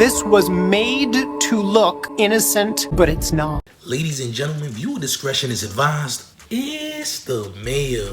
This was made to look innocent, but it's not. Ladies and gentlemen, viewer discretion is advised. It's the mayor.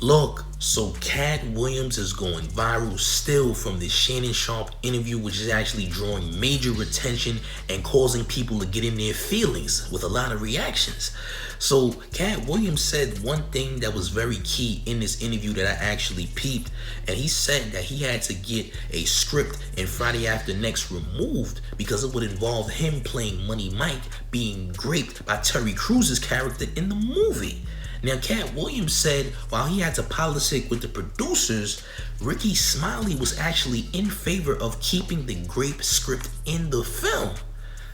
Look, so Katt Williams is going viral still from this Shannon Sharpe interview, which is actually drawing major attention and causing people to get in their feelings with a lot of reactions. So Katt Williams said one thing that was very key in this interview that I actually peeped, and he said that he had to get a script in Friday After Next removed because it would involve him playing Money Mike being raped by Terry Crews's character in the movie. Now, Katt Williams said while he had to politic with the producers, Rickey Smiley was actually in favor of keeping the grape script in the film.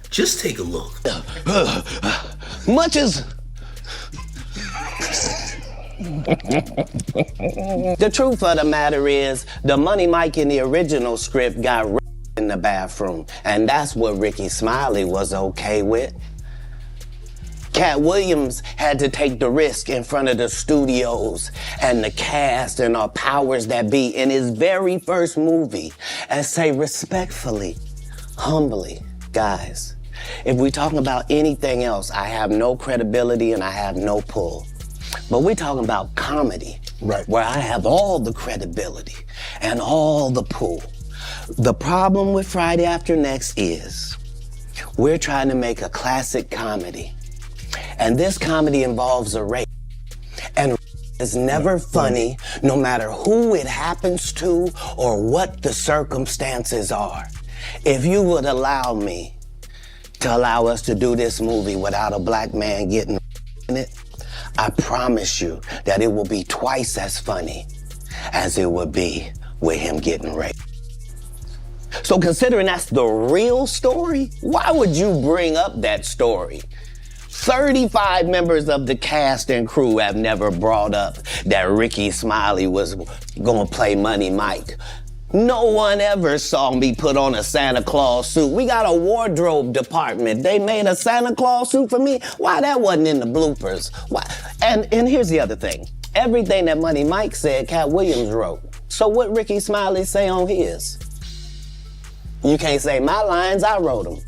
Just take a look. Much as... The truth of the matter is, the Money Mike in the original script got raped in the bathroom, and that's what Rickey Smiley was okay with. Katt Williams had to take the risk in front of the studios and the cast and our powers that be in his very first movie and say respectfully, humbly, guys, if we're talking about anything else, I have no credibility and I have no pull. But we're talking about comedy, right, where I have all the credibility and all the pull. The problem with Friday After Next is we're trying to make a classic comedy. And this comedy involves a rape. And it's never funny, no matter who it happens to or what the circumstances are. If you would allow me to allow us to do this movie without a black man getting in it, I promise you that it will be twice as funny as it would be with him getting raped. So considering that's the real story, why would you bring up that story? 35 members of the cast and crew have never brought up that Rickey Smiley was gonna play Money Mike. No one ever saw me put on a Santa Claus suit. We got a wardrobe department. They made a Santa Claus suit for me. Why that wasn't in the bloopers? Why? And here's the other thing. Everything that Money Mike said, Katt Williams wrote. So what Rickey Smiley say on his? You can't say my lines, I wrote them.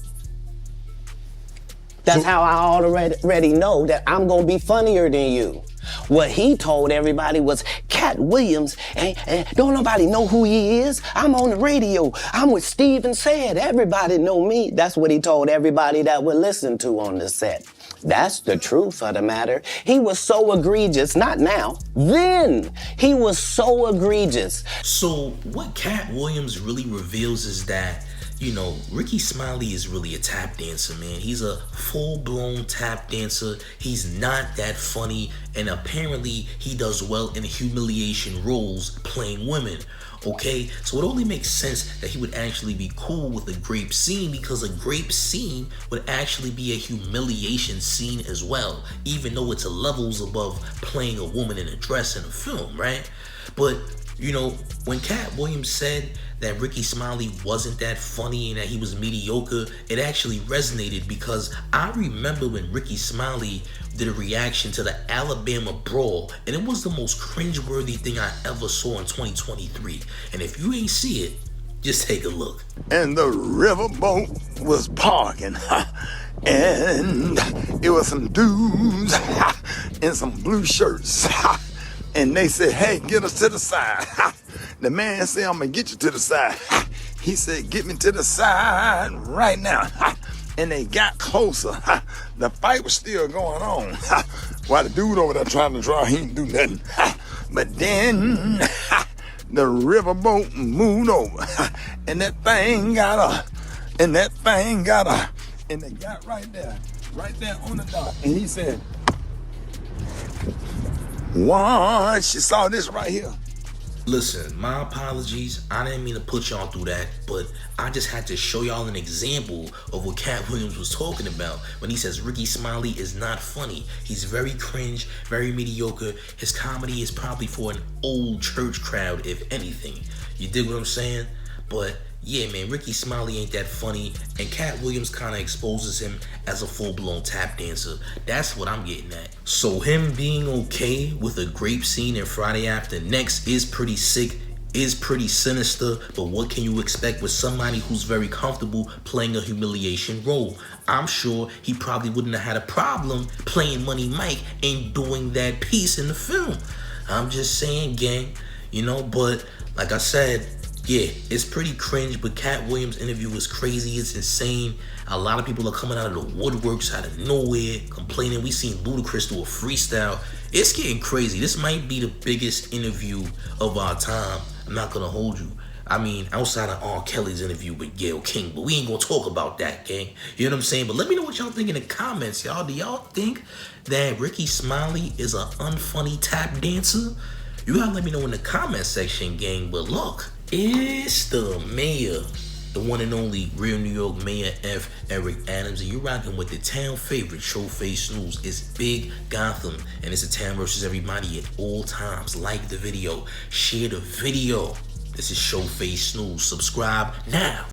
That's how I already know that I'm gonna be funnier than you. What he told everybody was, Katt Williams, and don't nobody know who he is. I'm on the radio. I'm with Steve and Said. Everybody know me. That's what he told everybody that would listen to on the set. That's the truth of the matter. He was so egregious, not now, then. He was so egregious. So what Katt Williams really reveals is that, you know, Rickey Smiley is really a tap dancer, man. He's a full-blown tap dancer. He's not that funny, and apparently he does well in humiliation roles playing women, okay? So it only makes sense that he would actually be cool with a grape scene, because a grape scene would actually be a humiliation scene as well, even though it's a levels above playing a woman in a dress in a film, right? But, you know, when Katt Williams said that Rickey Smiley wasn't that funny and that he was mediocre, it actually resonated, because I remember when Rickey Smiley did a reaction to the Alabama brawl, and it was the most cringeworthy thing I ever saw in 2023. And if you ain't see it, just take a look. And the riverboat was parking, and it was some dudes in some blue shirts, and they said, hey, get us to the side. The man said, I'm gonna get you to the side. He said, get me to the side right now. And they got closer. The fight was still going on. While the dude over there trying to draw, he didn't do nothing. But then the riverboat moved over, and that thing got up, and that thing got up, and they got right there on the dock. And he said, once you saw this right here. Listen, my apologies. I didn't mean to put y'all through that, but I just had to show y'all an example of what Katt Williams was talking about when he says Rickey Smiley is not funny. He's very cringe, very mediocre. His comedy is probably for an old church crowd, if anything. You dig what I'm saying? But yeah, man, Rickey Smiley ain't that funny, and Katt Williams kind of exposes him as a full-blown tap dancer. That's what I'm getting at. So him being okay with a grape scene in Friday After Next is pretty sick is pretty sinister, but what can you expect with somebody who's very comfortable playing a humiliation role? I'm sure he probably wouldn't have had a problem playing Money Mike and doing that piece in the film. I'm just saying, gang, but like I said, yeah, it's pretty cringe, but Katt Williams' interview was crazy. It's insane. A lot of people are coming out of the woodworks out of nowhere, complaining. We seen Ludacris do a freestyle. It's getting crazy. This might be the biggest interview of our time. I'm not gonna hold you. I mean, outside of R. Kelly's interview with Gayle King, but we ain't gonna talk about that, gang. You know what I'm saying? But let me know what y'all think in the comments, y'all. Do y'all think that Rickey Smiley is an unfunny tap dancer? You gotta let me know in the comment section, gang. But look, it's the mayor, the one and only real New York Mayor F. Eric Adams, and you're rocking with the town favorite Showface News. It's Big Gotham, and it's a town versus everybody at all times. Like the video, share the video. This is Showface News. Subscribe now.